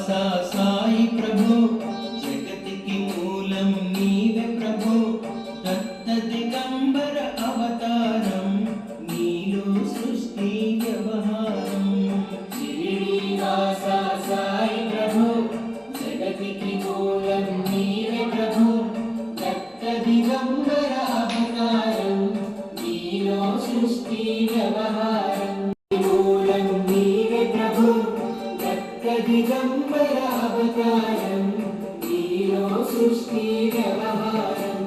సాయి ప్రభు జగతికి మూలం నీవే ప్రభు దత్త దిగంబర అవతారం నీలో సృష్టి వ్యవహారం శ్రీనివాస సాయి ప్రభు జగతికి మూలం నీవే ప్రభు దత్త దిగంబర అవతారం నీలో సృష్టి వ్యవహారం మూలం నీవే ప్రభు దిగంబర అవతారం నీలో సృష్టి వ్యవహారం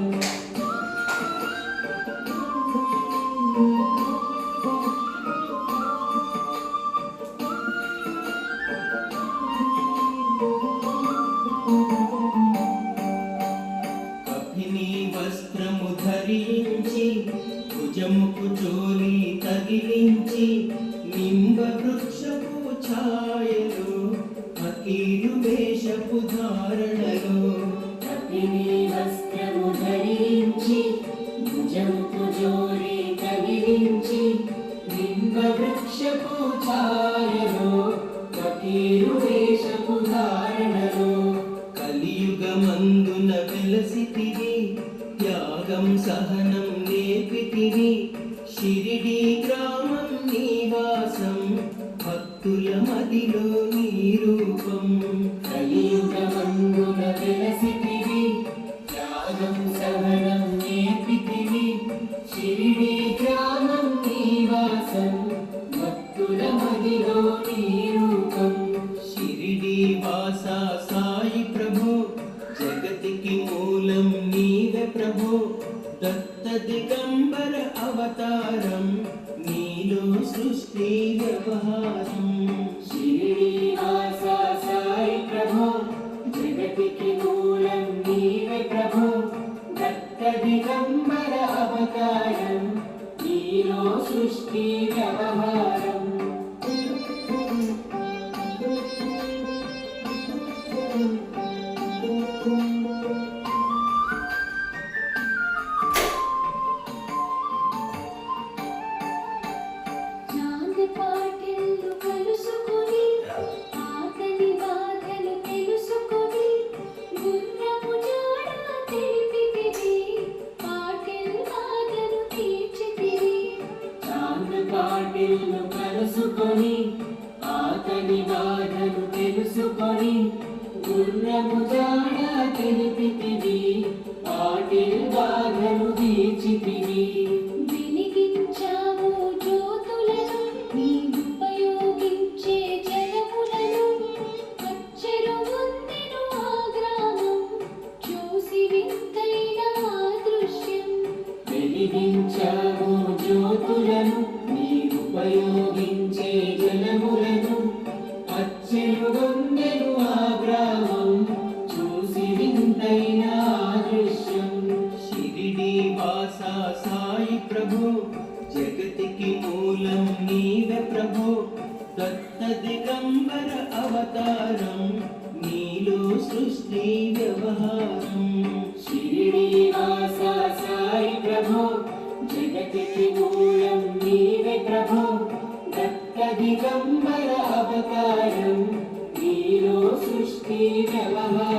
కపిని వస్త్రము ధరించి భుజముకు జోలి తగిలించి నింబ వృక్షపు ఛాయలు ఫకీరు వేషపు ధారణలో కపిని వస్త్రము ధరించి భుజముకు జోలి తగిలించి నింబ వృక్షపు ఛాయలో ఫకీరు వేషపు ధారణలో కలియుగమందున వెలసితివి త్యాగం సహనం నేర్పితివి షిరిడి గ్రామం నివాసం భక్తుల మదిలో నీ రూపం కలియుగమందున వెలసితివి త్యాగం సహనం నేర్పితివి షిరిడి గ్రామం నివాసం భక్తుల మదిలో నీ రూపం షిరిడి వాస సాయి ప్రభు జగతికి మూలం నీవే ప్రభు దత్త దిగంబర అవతారం నీలో సృష్టి వ్యవహారం శ్రీనివాస సాయి ప్రభు జగతికి మూలం నీవే ప్రభు దత్త దిగంబర అవతారం నీలో సృష్టి వ్యవహారం పాటిల్లు కలుసుకొని ఆతని బాధను తెలుసుకొని గుర్రము జాడ తెలిపితివి పాటిల్ బాధను తీర్చితివి వెలిగించావు జ్యోతులను నీ ఉపయోగించే జలములను అచ్చరు వందెను ఆ గ్రామం చూసి వింతైన ఆ దృశ్యం వెలిగించావు జ్యోతులను నీ ఉపయోగించే జలములను అచ్చెను వందెను ఆ గ్రామం చూసి వింతైన ఆ దృశ్యం షిరిడి వాస సాయి ప్రభు జగతికి మూలం నీవే ప్రభు దత్త దిగంబర అవతారం నీలో సృష్టి వ్యవహారం శ్రీనివాస సాయి ప్రభు జగతికి మూలం నీవే ప్రభు దత్త దిగంబర అవతారం నీలో సృష్టి వ్యవహారం